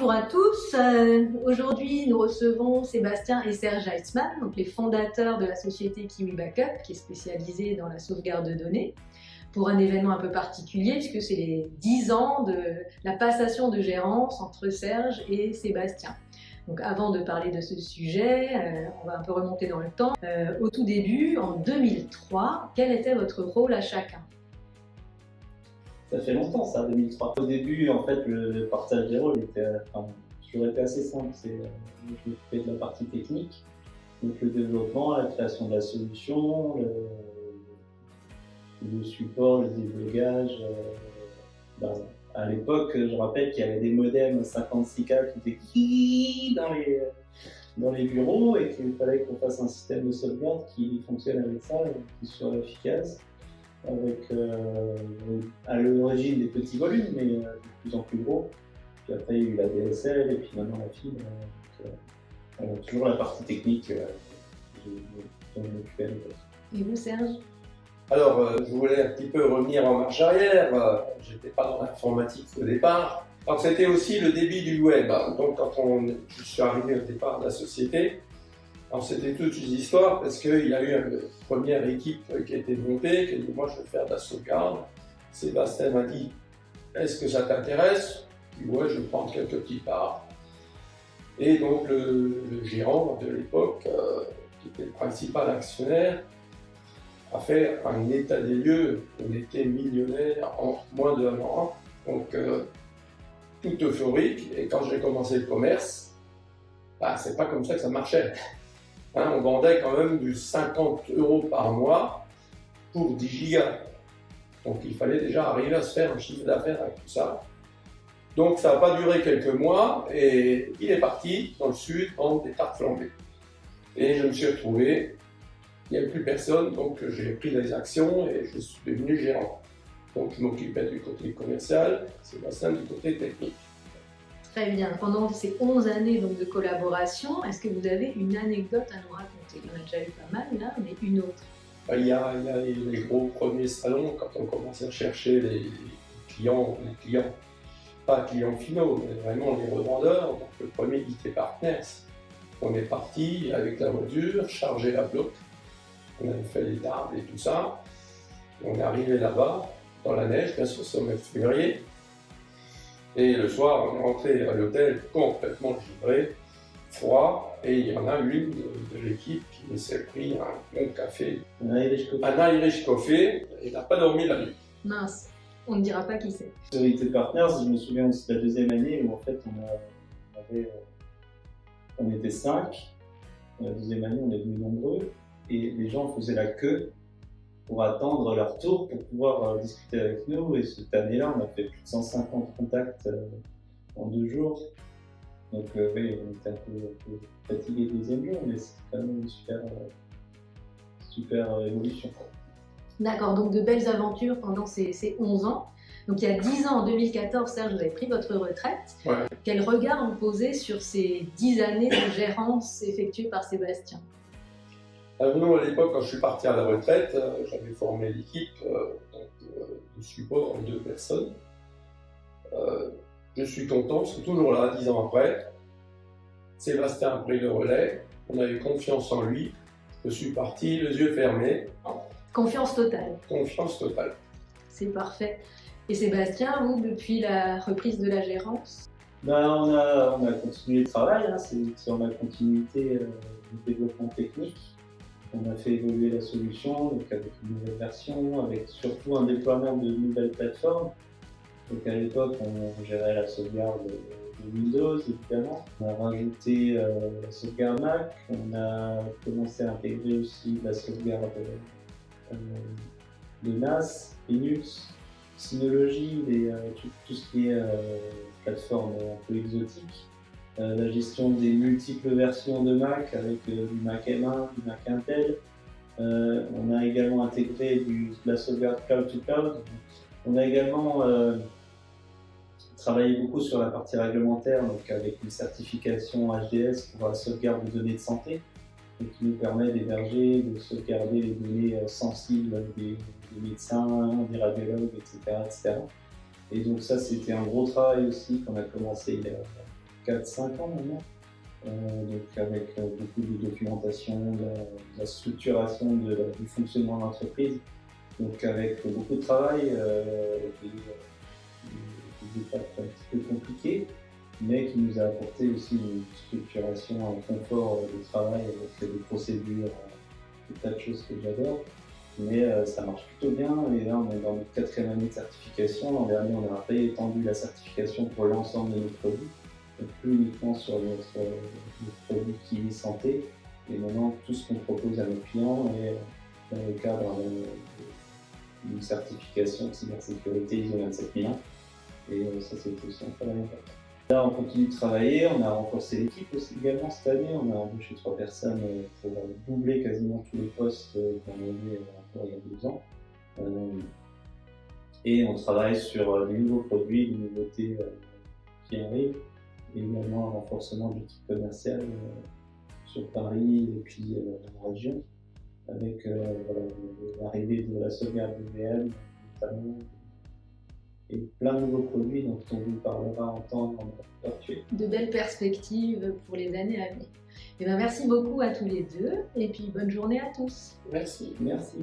Bonjour à tous, aujourd'hui nous recevons Sébastien et Serge Heitzmann, donc les fondateurs de la société Kiwi Backup qui est spécialisée dans la sauvegarde de données, pour un événement un peu particulier puisque c'est les 10 ans de la passation de gérance entre Serge et Sébastien. Donc avant de parler de ce sujet, on va un peu remonter dans le temps. Au tout début, en 2003, quel était votre rôle à chacun ? Ça fait longtemps ça, 2003. Au début, en fait, le partage des rôles était, toujours été assez simple. Je m'occupais de la partie technique, donc le développement, la création de la solution, le support, le déblogage. À l'époque, je rappelle qu'il y avait des modems 56K qui étaient dans les bureaux et qu'il fallait qu'on fasse un système de sauvegarde qui fonctionne avec ça et qui soit efficace. Avec à l'origine des petits volumes, mais de plus en plus gros. Puis après, il y a eu la DSL et puis maintenant la fibre. Toujours la partie technique dont je m'occupais à l'époque. Et vous, Serge ? Alors, je voulais un petit peu revenir en marche arrière. J'étais pas dans l'informatique au départ. Alors, c'était aussi le début du web. Donc, quand je suis arrivé au départ de la société, alors c'était toute une histoire parce qu'il y a eu une première équipe qui a été montée, qui a dit moi je vais faire de la sauvegarde. Sébastien m'a dit est-ce que ça t'intéresse? Je dis ouais, je vais prendre quelques petites parts. Et donc le gérant de l'époque, qui était le principal actionnaire, a fait un état des lieux. On était millionnaire en moins de 1 an, donc tout euphorique. Et quand j'ai commencé le commerce, c'est pas comme ça que ça marchait. On vendait quand même du 50 € par mois pour 10 gigas. Donc il fallait déjà arriver à se faire un chiffre d'affaires avec tout ça. Donc ça n'a pas duré quelques mois et il est parti dans le sud vendre des tartes flambées. Et je me suis retrouvé, il n'y avait plus personne, donc j'ai pris les actions et je suis devenu gérant. Donc je m'occupais du côté commercial, Sébastien du côté technique. Très bien. Pendant ces 11 années donc, de collaboration, est-ce que vous avez une anecdote à nous raconter ? Il y en a déjà eu pas mal là, mais une autre. Il y a les gros premiers salons, quand on commençait à chercher les clients, pas clients finaux, mais vraiment les revendeurs. Donc le premier IT Partners. On est parti avec la voiture, charger la bloc. On avait fait les tables et tout ça. On est arrivé là-bas, dans la neige, bien sûr, sommet février. Et le soir, on est rentré à l'hôtel complètement givré, froid, et il y en a une de l'équipe qui s'est pris un bon café, un Irish Coffee, et il n'a pas dormi la nuit. Mince, on ne dira pas qui c'est. Sur IT Partners, je me souviens aussi de la deuxième année où en fait on était 5. La deuxième année, on est devenus nombreux, et les gens faisaient la queue pour attendre leur tour pour pouvoir discuter avec nous. Et cette année-là, on a fait plus de 150 contacts en 2 jours. Donc oui, on était un peu fatigués le deuxième jour, mais c'était quand même une super évolution. D'accord, donc de belles aventures pendant ces 11 ans. Donc il y a 10 ans, en 2014, Serge, vous avez pris votre retraite. Ouais. Quel regard vous posez sur ces 10 années de gérance effectuées par Sébastien ? Alors nous, à l'époque, quand je suis parti à la retraite, j'avais formé l'équipe de support en 2 personnes. Je suis content, c'est toujours là, 10 ans après. Sébastien a pris le relais, on a eu confiance en lui. Je suis parti, les yeux fermés. Confiance totale. Confiance totale. C'est parfait. Et Sébastien, vous, depuis la reprise de la gérance ? On a continué le travail, c'est sur la continuité du développement technique. On a fait évoluer la solution donc avec une nouvelle version, avec surtout un déploiement de nouvelles plateformes. Donc à l'époque, on gérait la sauvegarde de Windows, évidemment. On a rajouté la sauvegarde Mac. On a commencé à intégrer aussi la sauvegarde de NAS, Linux, Synology, tout ce qui est plateforme un peu exotique. La gestion des multiples versions de Mac avec du Mac M1, du Mac Intel. On a également intégré de la sauvegarde cloud to cloud. On a également travaillé beaucoup sur la partie réglementaire, donc avec une certification HDS pour la sauvegarde de données de santé, qui nous permet d'héberger, de sauvegarder les données sensibles des médecins, des radiologues, etc. Et donc ça, c'était un gros travail aussi qu'on a commencé 4-5 ans maintenant. Donc avec beaucoup de documentation, de la structuration du fonctionnement de l'entreprise. Donc avec beaucoup de travail, des étapes un petit peu compliquées, mais qui nous a apporté aussi une structuration, un confort de travail avec des procédures, des tas de choses que j'adore. Mais ça marche plutôt bien et là on est dans notre 4e année de certification. L'an dernier on a réétendu la certification pour l'ensemble de nos produits, donc plus uniquement sur notre produit Kiwi Santé. Et maintenant tout ce qu'on propose à nos clients est dans le cadre d'une certification de cybersécurité ISO 27001. Et ça c'est aussi un travail important. Là, on continue de travailler, on a renforcé l'équipe aussi également cette année. On a embauché 3 personnes pour doubler quasiment tous les postes qu'on avait encore il y a 2 ans. Et on travaille sur des nouveaux produits, des nouveautés qui arrivent, et également un renforcement de l'équipe commerciale sur Paris et puis en région, avec l'arrivée de la sauvegarde VM notamment, et plein de nouveaux produits dont on vous parlera en temps virtuel. De belles perspectives pour les années à venir. Et bien, merci beaucoup à tous les deux et puis bonne journée à tous. Merci. Merci.